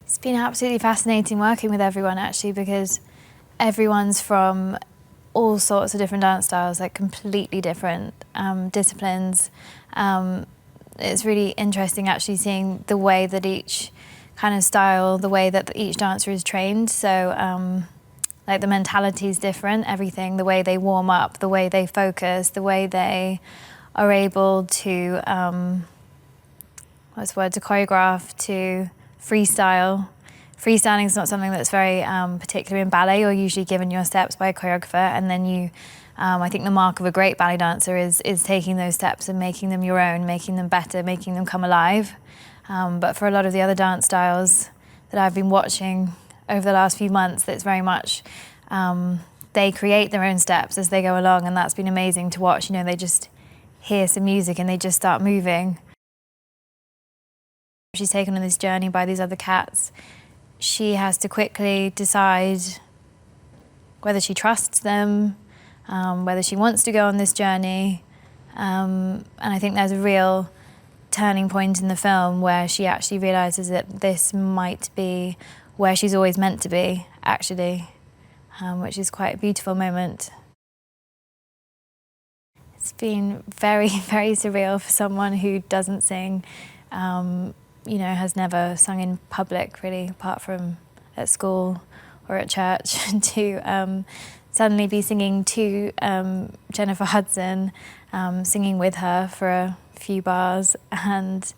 It's been absolutely fascinating working with everyone, actually, because everyone's from all sorts of different dance styles, like completely different disciplines. It's really interesting actually seeing the way that each kind of style, the way that each dancer is trained. So like the mentality is different, everything, the way they warm up, the way they focus, the way they are able to, what's the word, to choreograph, to freestyle. Freestyling is not something that's very particular in ballet. You're usually given your steps by a choreographer, and then you, I think the mark of a great ballet dancer is taking those steps and making them your own, making them better, making them come alive. But for a lot of the other dance styles that I've been watching over the last few months, that's very much, they create their own steps as they go along, and that's been amazing to watch. You know, they just hear some music and they just start moving. She's taken on this journey by these other cats. She has to quickly decide whether she trusts them, whether she wants to go on this journey. And I think there's a real turning point in the film where she actually realises that this might be where she's always meant to be, actually, which is quite a beautiful moment. It's been very, very surreal for someone who doesn't sing, you know, has never sung in public, really, apart from at school or at church, to suddenly be singing to Jennifer Hudson, singing with her for a few bars, and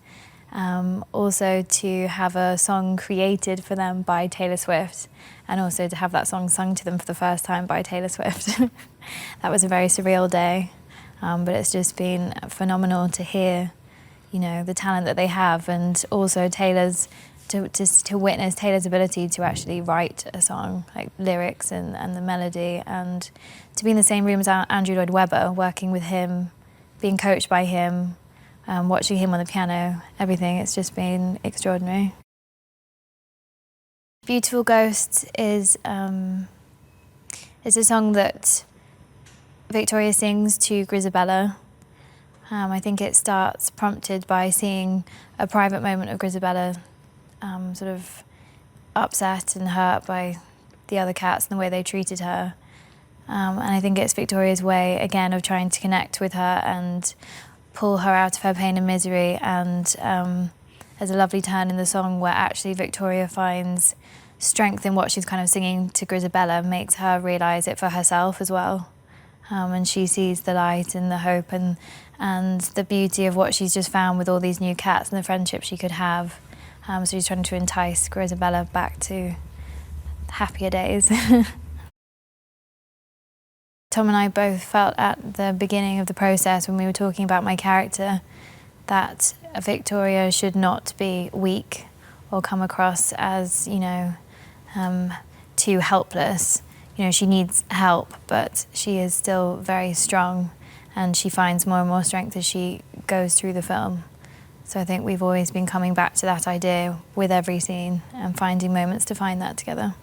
also to have a song created for them by Taylor Swift, and also to have that song sung to them for the first time by Taylor Swift. That was a very surreal day, but it's just been phenomenal to hear, you know, the talent that they have, and also Taylor's, to witness Taylor's ability to actually write a song, like lyrics and the melody, and to be in the same room as Andrew Lloyd Webber, working with him, being coached by him, watching him on the piano, everything. It's just been extraordinary. Beautiful Ghosts is a song that Victoria sings to Grizabella. I think it starts prompted by seeing a private moment of Grizabella sort of upset and hurt by the other cats and the way they treated her. And I think it's Victoria's way, again, of trying to connect with her and pull her out of her pain and misery. And there's a lovely turn in the song where actually Victoria finds strength in what she's kind of singing to Grizabella, makes her realise it for herself as well. And she sees the light and the hope and the beauty of what she's just found with all these new cats and the friendship she could have. So she's trying to entice Grizabella back to happier days. Tom and I both felt at the beginning of the process, when we were talking about my character, that Victoria should not be weak or come across as, you know, too helpless. You know, she needs help, but she is still very strong, and she finds more and more strength as she goes through the film. So I think we've always been coming back to that idea with every scene and finding moments to find that together.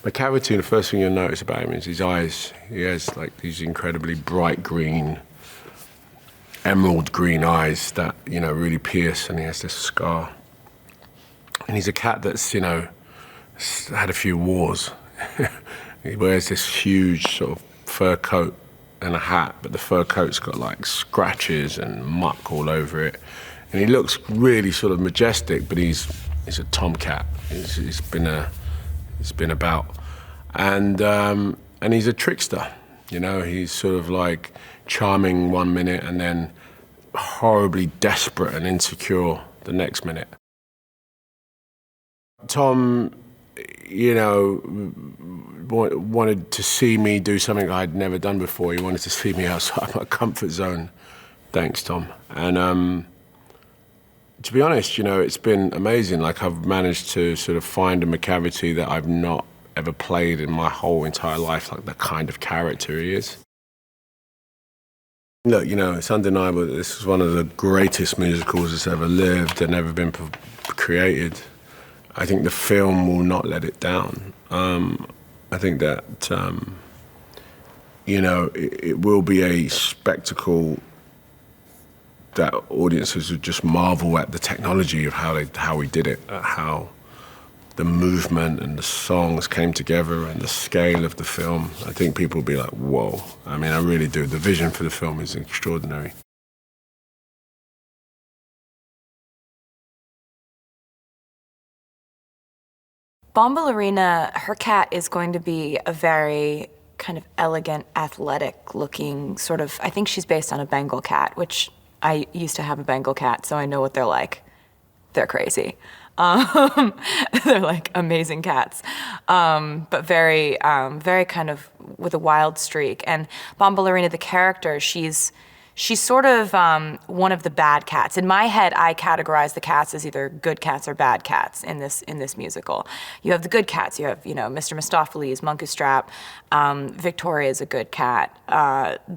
Macavity, the first thing you'll notice about him is his eyes. He has like these incredibly bright green, emerald green eyes that, you know, really pierce, and he has this scar. And he's a cat that's, you know, had a few wars. He wears this huge sort of fur coat and a hat, but the fur coat's got like scratches and muck all over it. And he looks really sort of majestic, but he's a tomcat. He's been about. And he's a trickster, you know. He's sort of like charming one minute and then horribly desperate and insecure the next minute. Tom, you know, wanted to see me do something I'd never done before. He wanted to see me outside my comfort zone. Thanks, Tom. And to be honest, you know, it's been amazing. Like, I've managed to sort of find a Macavity that I've not ever played in my whole entire life, like the kind of character he is. Look, you know, it's undeniable that this is one of the greatest musicals that's ever lived and ever been created. I think the film will not let it down. I think that, you know, it will be a spectacle that audiences would just marvel at the technology of how we did it, at how the movement and the songs came together and the scale of the film. I think people will be like, whoa. I mean, I really do. The vision for the film is extraordinary. Bombalurina, her cat is going to be a very kind of elegant, athletic looking sort of, I think she's based on a Bengal cat, which I used to have a Bengal cat, so I know what they're like. They're crazy. They're like amazing cats, but very, very kind of with a wild streak. And Bombalurina, the character, she's sort of one of the bad cats. In my head, I categorize the cats as either good cats or bad cats in this musical. You have the good cats. You have, Mr. Mistopheles, Munkustrap, Victoria is a good cat,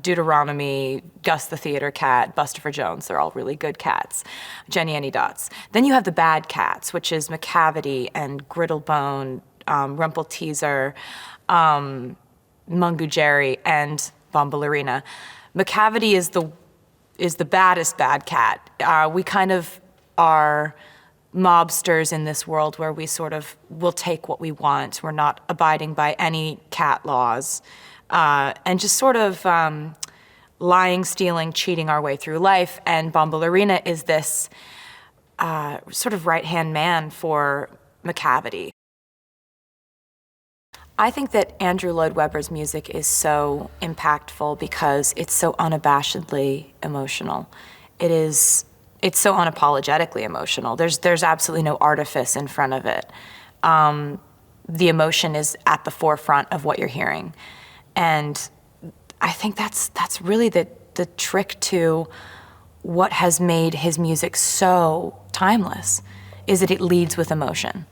Deuteronomy, Gus the theater cat, Bustopher Jones. They're all really good cats. Jenny Any Dots. Then you have the bad cats, which is Macavity and Griddlebone, Rumpelteazer, Mungu Jerry, and Bombalurina. Macavity is the baddest bad cat. We kind of are mobsters in this world where we sort of will take what we want. We're not abiding by any cat laws, and just sort of lying, stealing, cheating our way through life. And Bombalurina is this sort of right-hand man for Macavity. I think that Andrew Lloyd Webber's music is so impactful because it's so unabashedly emotional. It's so unapologetically emotional. There's absolutely no artifice in front of it. The emotion is at the forefront of what you're hearing. And I think that's really the trick to what has made his music so timeless, is that it leads with emotion.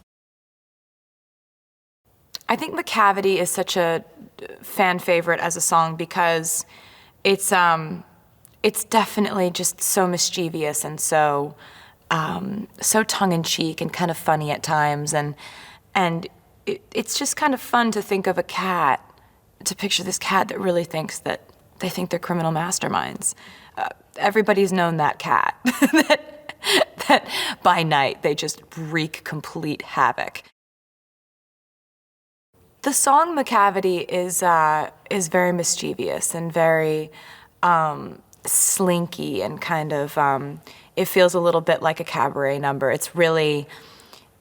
I think Macavity is such a fan favorite as a song because it's definitely just so mischievous and so tongue-in-cheek and kind of funny at times, and it's just kind of fun to think of a cat, to picture this cat that really thinks that they think they're criminal masterminds. Everybody's known that cat, that by night they just wreak complete havoc. The song Macavity is very mischievous and very slinky and kind of, it feels a little bit like a cabaret number. It's really,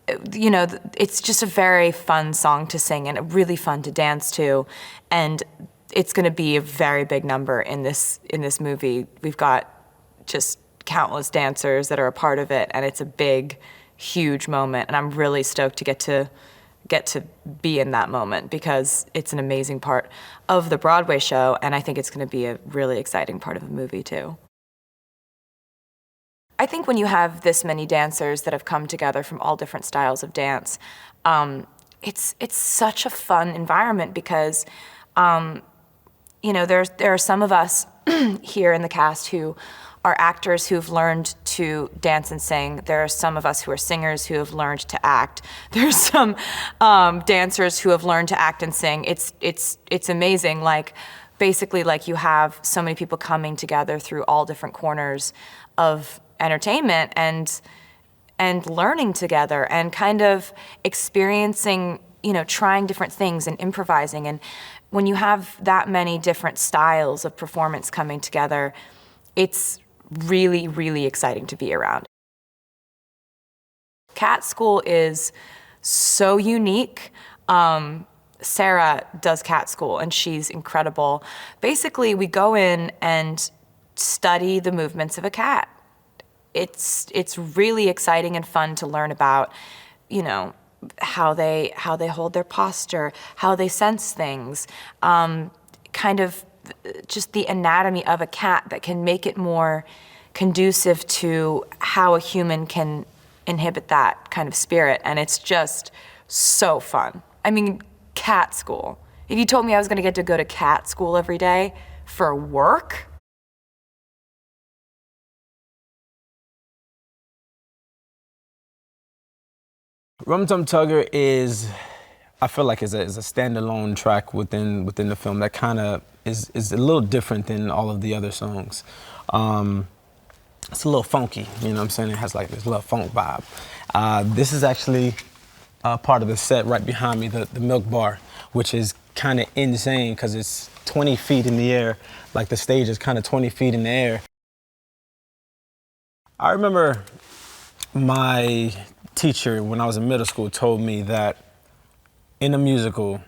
it's just a very fun song to sing and really fun to dance to. And it's gonna be a very big number in this movie. We've got just countless dancers that are a part of it, and it's a big, huge moment. And I'm really stoked to get to be in that moment because it's an amazing part of the Broadway show, and I think it's going to be a really exciting part of the movie too. I think when you have this many dancers that have come together from all different styles of dance, it's such a fun environment because there are some of us here in the cast who are actors who've learned to dance and sing. There are some of us who are singers who have learned to act. There's some dancers who have learned to act and sing. It's amazing. Like, basically, like, you have so many people coming together through all different corners of entertainment and learning together and kind of experiencing, trying different things and improvising. And when you have that many different styles of performance coming together, it's really, really exciting to be around. Cat School is so unique. Sarah does Cat School, and she's incredible. Basically, we go in and study the movements of a cat. It's really exciting and fun to learn about, how they hold their posture, how they sense things, kind of just the anatomy of a cat that can make it more conducive to how a human can inhibit that kind of spirit. And it's just so fun. I mean, Cat School. If you told me I was gonna get to go to Cat School every day for work, Rum Tum Tugger is, I feel like, is a standalone track within the film that kind of is a little different than all of the other songs. it's a little funky, you know what I'm saying? It has like this little funk vibe. This is actually part of the set right behind me, the milk bar, which is kind of insane because it's 20 feet in the air. Like the stage is kind of 20 feet in the air. I remember my teacher when I was in middle school told me that in a musical,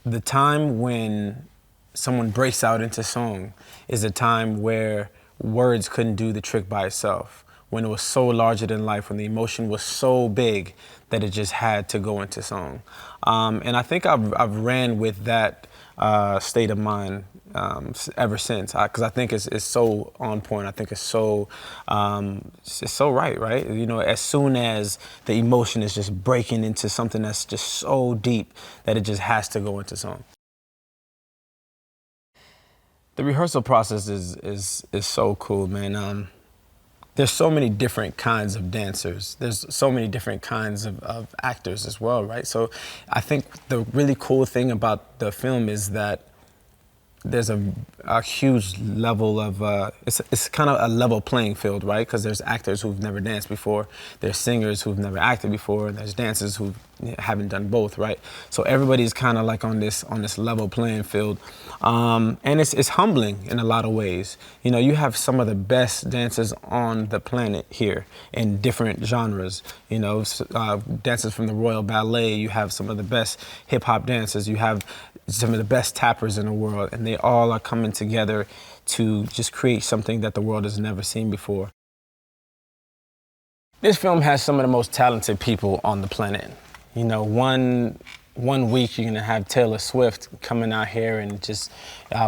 the time when someone breaks out into song is a time where words couldn't do the trick by itself, when it was so larger than life, when the emotion was so big that it just had to go into song. And I think I've ran with that state of mind ever since, because I think it's so on point. I think it's so right? You know, as soon as the emotion is just breaking into something that's just so deep that it just has to go into song. The rehearsal process is so cool, man. There's so many different kinds of dancers. There's so many different kinds of actors as well, right? So I think the really cool thing about the film is that there's a huge level of, it's kind of a level playing field, right? Because there's actors who've never danced before, there's singers who've never acted before, and there's dancers who haven't done both, right? So everybody's kind of like on this level playing field. And it's humbling in a lot of ways. You know, you have some of the best dancers on the planet here in different genres. You know, dancers from the Royal Ballet, you have some of the best hip hop dancers, you have some of the best tappers in the world, and they all are coming together to just create something that the world has never seen before. This film has some of the most talented people on the planet. You know, one week you're gonna have Taylor Swift coming out here and just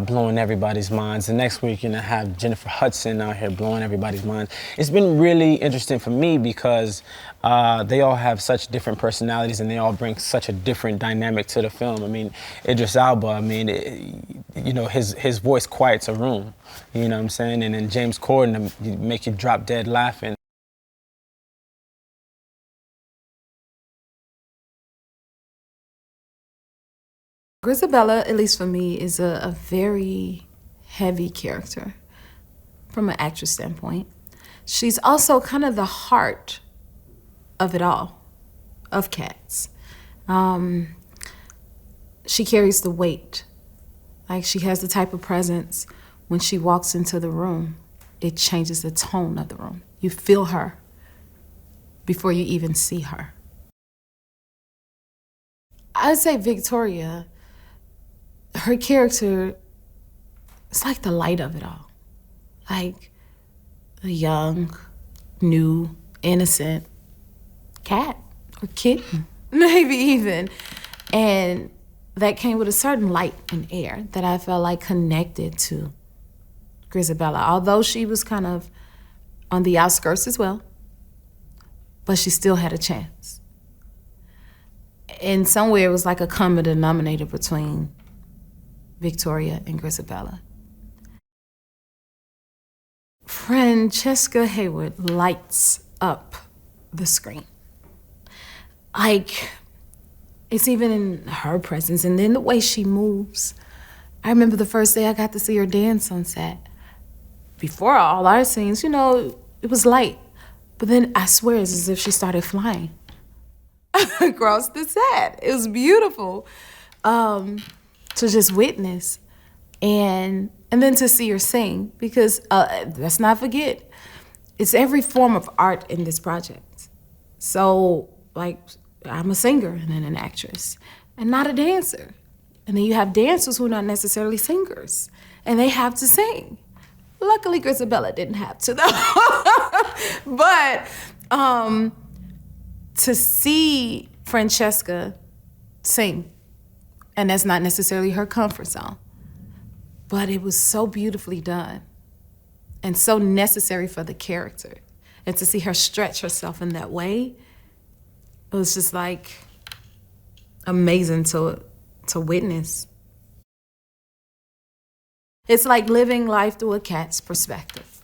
blowing everybody's minds. The next week you're gonna have Jennifer Hudson out here blowing everybody's minds. It's been really interesting for me because they all have such different personalities and they all bring such a different dynamic to the film. I mean, Idris Elba, I mean, you know, his voice quiets a room, you know what I'm saying? And then James Corden, make you drop dead laughing. Grizabella, at least for me, is a very heavy character from an actress standpoint. She's also kind of the heart of it all, of Cats. She carries the weight. Like, she has the type of presence when she walks into the room, it changes the tone of the room. You feel her before you even see her. I'd say Victoria, her character, it's like the light of it all. Like a young, new, innocent cat or kitten, maybe even. And that came with a certain light and air that I felt like connected to Grizabella, although she was kind of on the outskirts as well, but she still had a chance. In some way, it was like a common denominator between Victoria and Grizabella. Francesca Hayward lights up the screen. Like, it's even in her presence and then the way she moves. I remember the first day I got to see her dance on set. Before all our scenes, you know, it was light, but then I swear it's as if she started flying across the set. It was beautiful to just witness and then to see her sing, because let's not forget, it's every form of art in this project. So, like, I'm a singer and then an actress and not a dancer. And then you have dancers who are not necessarily singers and they have to sing. Luckily, Grizabella didn't have to though. But to see Francesca sing, and that's not necessarily her comfort zone, but it was so beautifully done and so necessary for the character. And to see her stretch herself in that way, it was just like amazing to witness. It's like living life through a cat's perspective,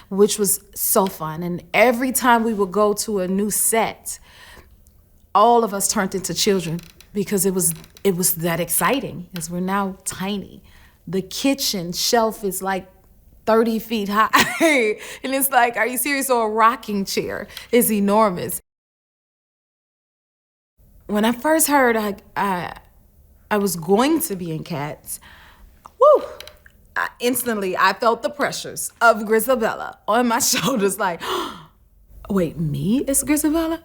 which was so fun. And every time we would go to a new set, all of us turned into children because it was that exciting, as we're now tiny. The kitchen shelf is like 30 feet high. And it's like, are you serious? So a rocking chair is enormous. When I first heard I was going to be in Cats, woo! Instantly, I felt the pressures of Grizabella on my shoulders, like, wait, me as Grizabella?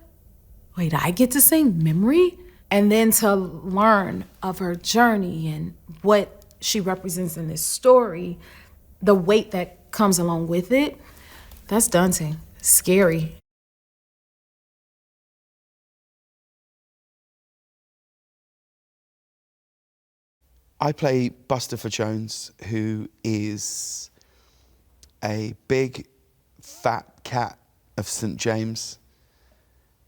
Wait, I get to sing Memory? And then to learn of her journey and what she represents in this story, the weight that comes along with it, that's daunting, scary. I play Buster Jones, who is a big, fat cat of St. James.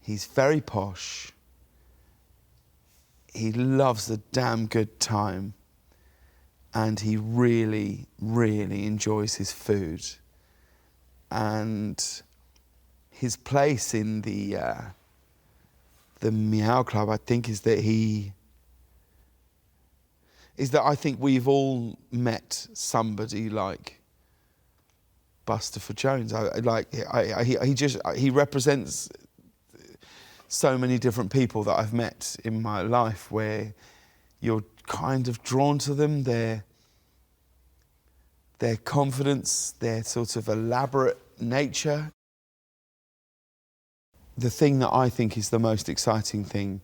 He's very posh. He loves a damn good time. And he really, really enjoys his food. And his place in the Meow Club, I think, is that I think we've all met somebody like Buster Jones. He represents so many different people that I've met in my life, where you're kind of drawn to them, their confidence, their sort of elaborate nature. The thing that I think is the most exciting thing,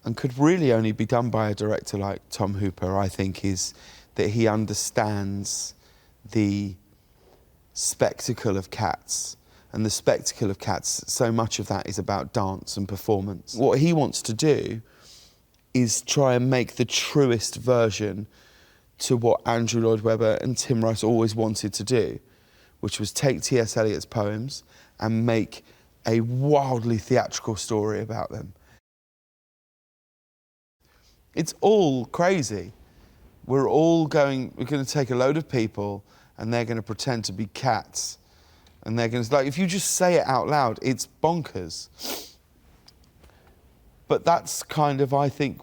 and could really only be done by a director like Tom Hooper, I think, is that he understands the spectacle of Cats. And the spectacle of Cats, so much of that is about dance and performance. What he wants to do is try and make the truest version to what Andrew Lloyd Webber and Tim Rice always wanted to do, which was take T.S. Eliot's poems and make a wildly theatrical story about them. It's all crazy. We're going to take a load of people and they're going to pretend to be cats. And they're going to, like, if you just say it out loud, it's bonkers. But that's kind of, I think,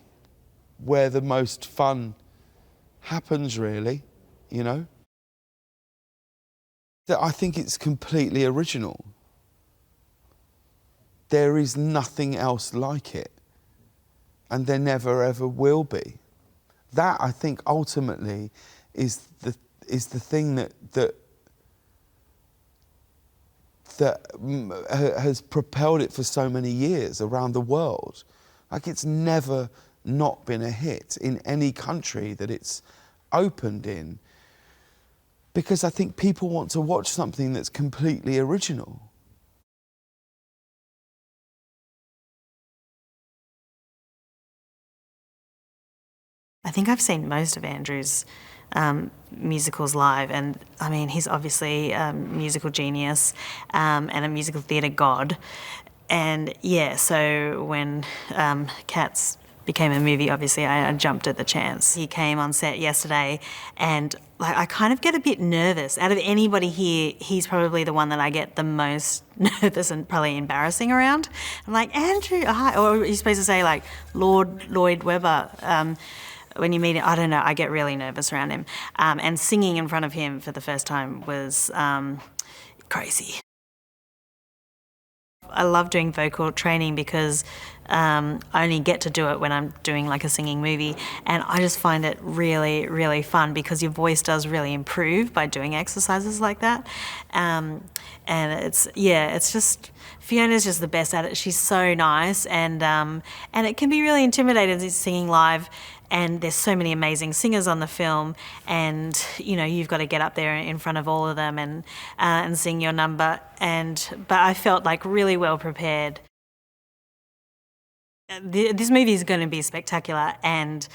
where the most fun happens, really, you know? That I think it's completely original. There is nothing else like it. And there never ever will be. That, I think, ultimately is the thing that has propelled it for so many years around the world. Like, it's never not been a hit in any country that it's opened in, because I think people want to watch something that's completely original. I think I've seen most of Andrew's musicals live, and I mean, he's obviously a musical genius and a musical theatre god. And yeah, so when Cats became a movie, obviously I jumped at the chance. He came on set yesterday, and like, I kind of get a bit nervous. Out of anybody here, he's probably the one that I get the most nervous and probably embarrassing around. I'm like, Andrew, hi. Or you're supposed to say like Lord Lloyd Webber. When you meet him, I don't know, I get really nervous around him. And singing in front of him for the first time was crazy. I love doing vocal training because I only get to do it when I'm doing like a singing movie, and I just find it really, really fun because your voice does really improve by doing exercises like that. And it's just, Fiona's just the best at it. She's so nice, and it can be really intimidating singing live. And there's so many amazing singers on the film, and you know, you've got to get up there in front of all of them and sing your number. But I felt like really well prepared. This movie is going to be spectacular, and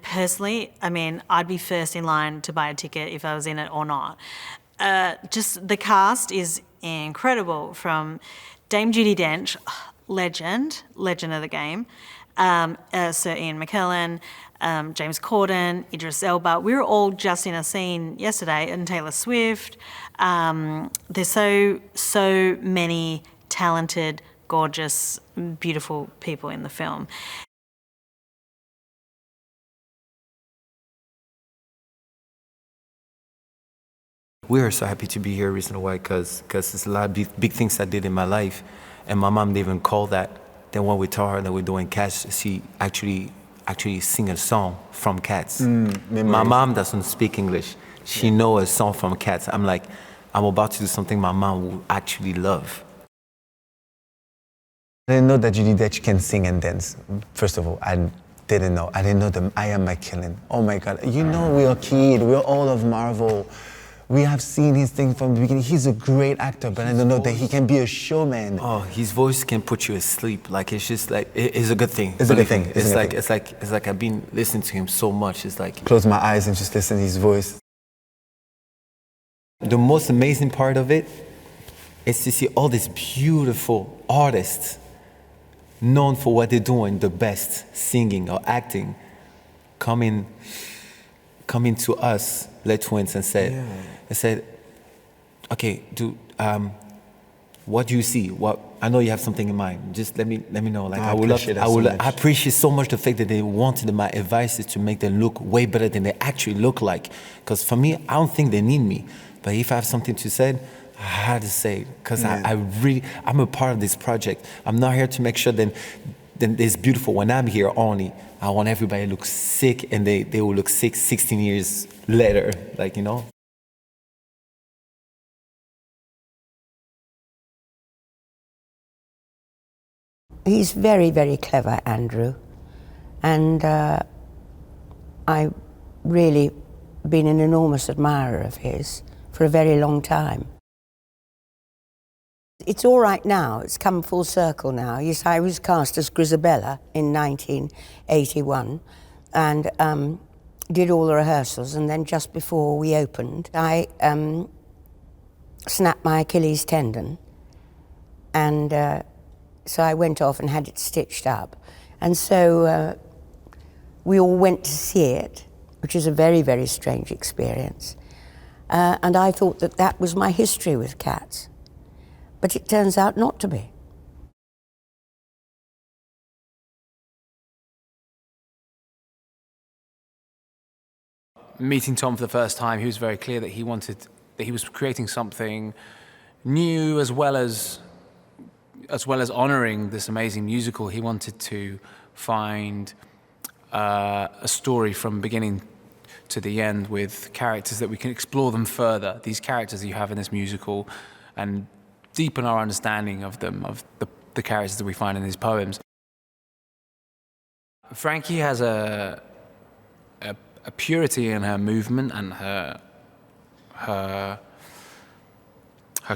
personally, I mean, I'd be first in line to buy a ticket if I was in it or not. Just the cast is incredible, from Dame Judi Dench, legend of the game. Sir Ian McKellen, James Corden, Idris Elba. We were all just in a scene yesterday, and Taylor Swift. There's so many talented, gorgeous, beautiful people in the film. We are so happy to be here, reason why, because there's a lot of big things I did in my life, and my mom didn't even call that. Then when we told her that we're doing Cats, she actually sing a song from Cats. My mom doesn't speak English. She knows a song from Cats. I'm like, I'm about to do something my mom will actually love. I didn't know that you can sing and dance. First of all, I didn't know. I didn't know that I am McKellen. Oh my God. You know, we're a kid. We're all of Marvel. We have seen his thing from the beginning. He's a great actor, but I don't know that he can be a showman. Oh, his voice can put you asleep. Like, it's just like, it's a good thing. It's a good thing. It's like I've been listening to him so much. It's like, close my eyes and just listen to his voice. The most amazing part of it is to see all these beautiful artists known for what they're doing the best, singing or acting, coming to us, Les Twins, and said, okay, what do you see? I know you have something in mind. Just let me know. Like, I appreciate so much the fact that they wanted my advice is to make them look way better than they actually look like. Because for me, I don't think they need me. But if I have something to say, I had to say it. Because I'm a part of this project. I'm not here to make sure that it's beautiful. When I'm here only, I want everybody to look sick, and they will look sick 16 years later, like, you know? He's very, very clever, Andrew, and I've really been an enormous admirer of his for a very long time. It's all right now, it's come full circle now. Yes, I was cast as Grizabella in 1981 and did all the rehearsals, and then just before we opened, I snapped my Achilles tendon, and so I went off and had it stitched up. And so we all went to see it, which is a very, very strange experience. And I thought that that was my history with cats. But it turns out not to be. Meeting Tom for the first time, he was very clear that he was creating something new, as well as honoring this amazing musical. He wanted to find a story from beginning to the end with characters that we can explore them further. These characters that you have in this musical, and deepen our understanding of them, of the characters that we find in his poems. Frankie has a purity in her movement and her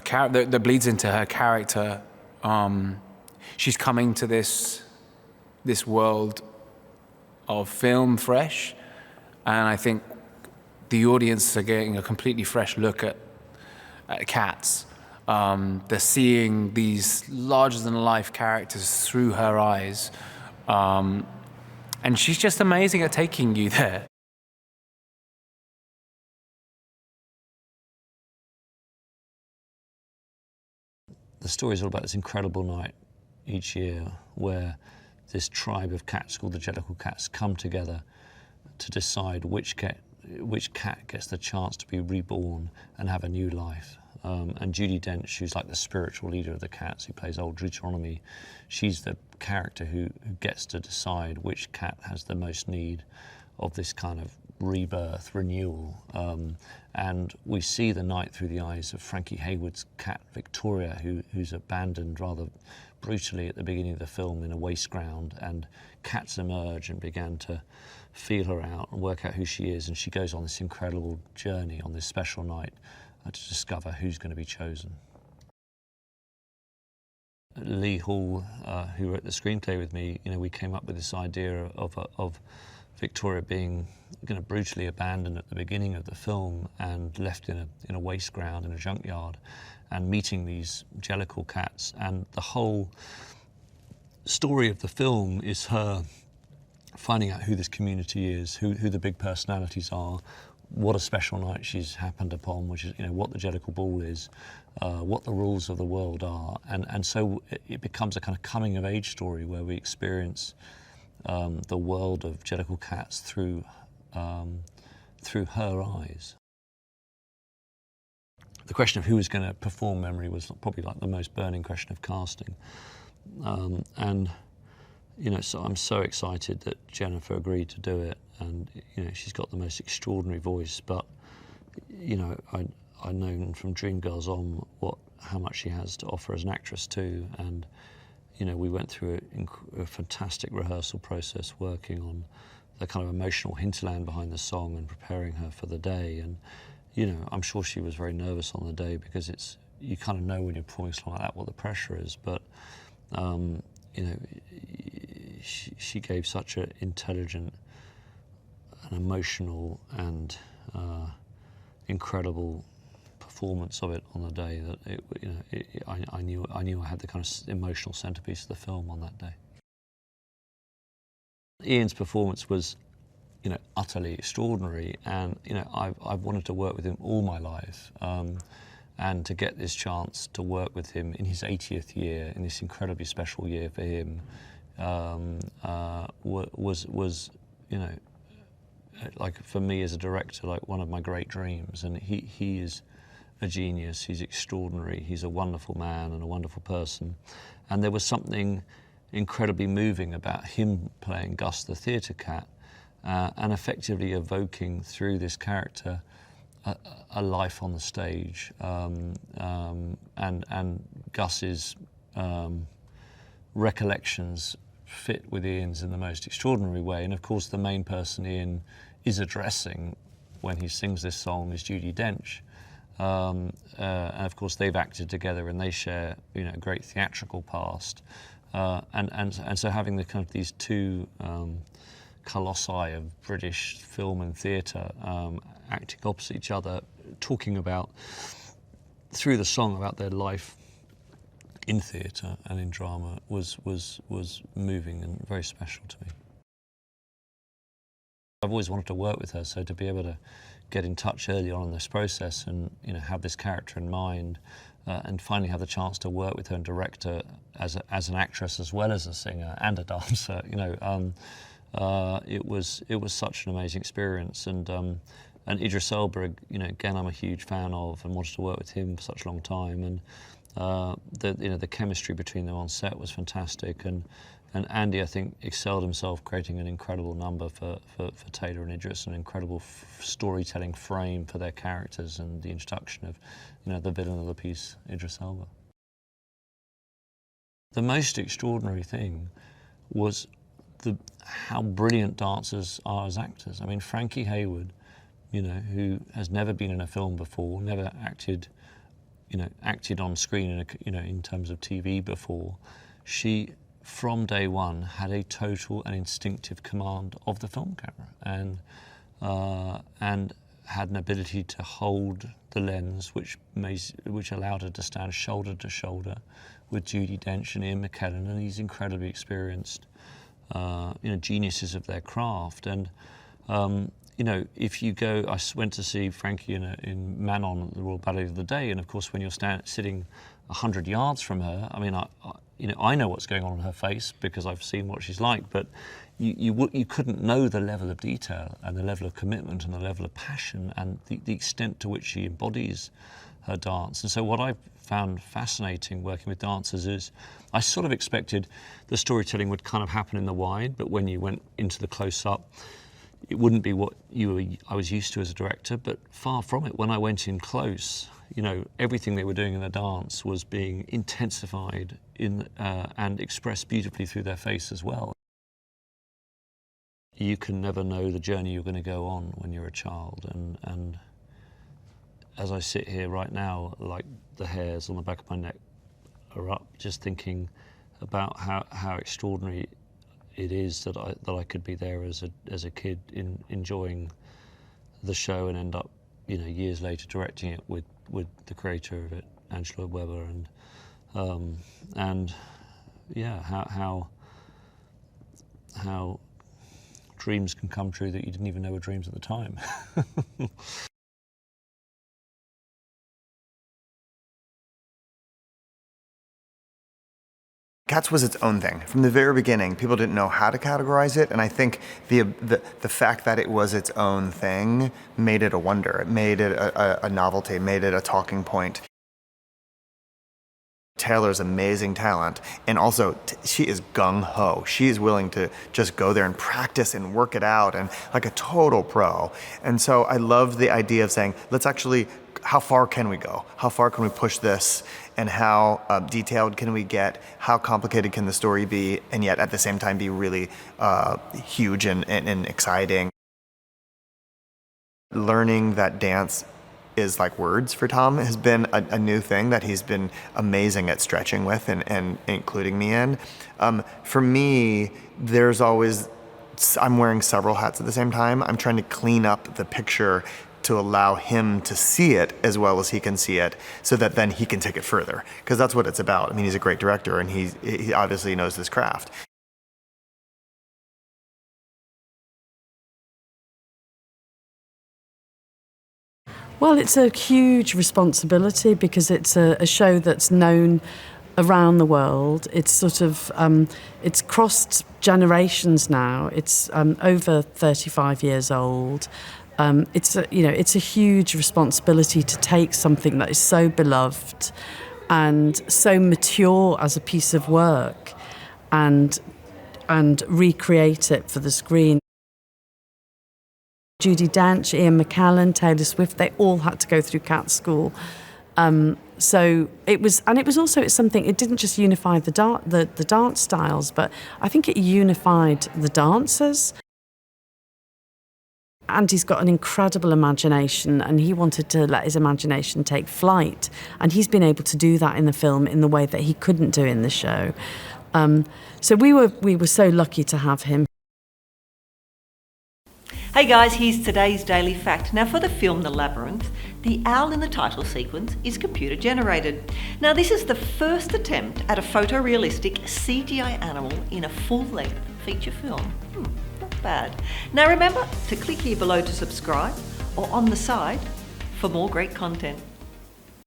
character that bleeds into her character. She's coming to this world of film fresh, and I think the audience are getting a completely fresh look at cats. They're seeing these larger-than-life characters through her eyes, and she's just amazing at taking you there. The story is all about this incredible night each year where this tribe of cats called the Jellicle cats come together to decide which cat gets the chance to be reborn and have a new life. And Judi Dench, who's like the spiritual leader of the cats, who plays old Deuteronomy, she's the character who gets to decide which cat has the most need of this kind of rebirth, renewal. And we see the night through the eyes of Frankie Hayward's cat, Victoria, who's abandoned rather brutally at the beginning of the film in a waste ground, and cats emerge and began to feel her out and work out who she is, and she goes on this incredible journey on this special night to discover who's going to be chosen. Lee Hall, who wrote the screenplay with me, we came up with this idea of Victoria being brutally abandoned at the beginning of the film and left in a waste ground, in a junkyard, and meeting these Jellicle cats. And the whole story of the film is her finding out who this community is, who the big personalities are, what a special night she's happened upon, which is what the Jellicle Ball is, what the rules of the world are, and so it becomes a kind of coming of age story where we experience the world of Jellicle cats through her eyes. the question of who was going to perform Memory was probably like the most burning question of casting. And, you know, so I'm so excited that Jennifer agreed to do it. And, you know, she's got the most extraordinary voice, but, you know, I've known from Dreamgirls on how much she has to offer as an actress too. And, you know, we went through a fantastic rehearsal process working on the kind of emotional hinterland behind the song and preparing her for the day. And, you know, I'm sure she was very nervous on the day because you kind of know when you're performing something like that what the pressure is. But, you know, she gave such an intelligent and emotional and incredible performance of it on the day that I knew I had the kind of emotional centerpiece of the film on that day. Ian's performance was, you know, utterly extraordinary, and you know I've wanted to work with him all my life, and to get this chance to work with him in his 80th year, in this incredibly special year for him, was you know, like for me as a director, like one of my great dreams. And he is a genius. He's extraordinary. He's a wonderful man and a wonderful person. And there was something incredibly moving about him playing Gus the theatre cat, and effectively evoking through this character a life on the stage, and Gus's recollections fit with Ian's in the most extraordinary way. And of course the main person Ian is addressing when he sings this song is Judi Dench. And of course they've acted together and they share, you know, a great theatrical past. And so having the kind of these two colossi of British film and theatre acting opposite each other, talking about, through the song, about their life in theatre and in drama was moving and very special to me. I've always wanted to work with her, so to be able to get in touch early on in this process and, you know, have this character in mind, and finally have the chance to work with her and direct her as an actress as well as a singer and a dancer, you know, it was such an amazing experience. And Idris Elba, you know, again I'm a huge fan of and wanted to work with him for such a long time. And the chemistry between them on set was fantastic. And Andy, I think, excelled himself creating an incredible number for Taylor and Idris, an incredible storytelling frame for their characters, and the introduction of, you know, the villain of the piece, Idris Elba. The most extraordinary thing was how brilliant dancers are as actors. I mean, Frankie Hayward, you know, who has never been in a film before, never acted on screen in terms of TV before, she, from day one, had a total and instinctive command of the film camera, and had an ability to hold the lens, which allowed her to stand shoulder to shoulder with Judi Dench and Ian McKellen and these incredibly experienced, geniuses of their craft. And you know, if you go, I went to see Frankie in Manon at the Royal Ballet of the Day, and of course when you're sitting 100 yards from her, I mean, I know what's going on in her face because I've seen what she's like, but you couldn't know the level of detail and the level of commitment and the level of passion and the extent to which she embodies her dance. And so what I found fascinating working with dancers is I sort of expected the storytelling would kind of happen in the wide, but when you went into the close-up, it wouldn't be what I was used to as a director, but far from it. When I went in close, you know, everything they were doing in the dance was being intensified and expressed beautifully through their face as well. You can never know the journey you're going to go on when you're a child, and as I sit here right now, like the hairs on the back of my neck are up, just thinking about how extraordinary it is that I could be there as a kid enjoying the show and end up, you know, years later directing it with the creator of it, Angela Weber, and yeah, how dreams can come true that you didn't even know were dreams at the time. Cats was its own thing. From the very beginning, people didn't know how to categorize it, and I think the fact that it was its own thing made it a wonder. It made it a novelty, made it a talking point. Taylor's amazing talent, and also she is gung-ho. She is willing to just go there and practice and work it out, and like a total pro. And so I love the idea of saying, let's actually, how far can we go? How far can we push this? And how detailed can we get? How complicated can the story be? And yet at the same time be really huge and exciting. Learning that dance is like words for Tom has been a new thing that he's been amazing at stretching with and including me in. For me, there's always, I'm wearing several hats at the same time. I'm trying to clean up the picture to allow him to see it as well as he can see it, so that then he can take it further. Because that's what it's about. I mean, he's a great director, and he obviously knows this craft. Well, it's a huge responsibility because it's a show that's known around the world. It's sort of, it's crossed generations now. It's over 35 years old. It's a huge responsibility to take something that is so beloved and so mature as a piece of work and recreate it for the screen. Judi Dench, Ian McKellen, Taylor Swift, they all had to go through Cat School. So it was also something, it didn't just unify the dance styles, but I think it unified the dancers. Andy's got an incredible imagination, and he wanted to let his imagination take flight, and he's been able to do that in the film in the way that he couldn't do in the show. So we were so lucky to have him. Hey guys, here's today's Daily Fact. Now for the film The Labyrinth, the owl in the title sequence is computer generated. Now this is the first attempt at a photorealistic CGI animal in a full-length feature film. Not bad. Now remember to click here below to subscribe or on the side for more great content.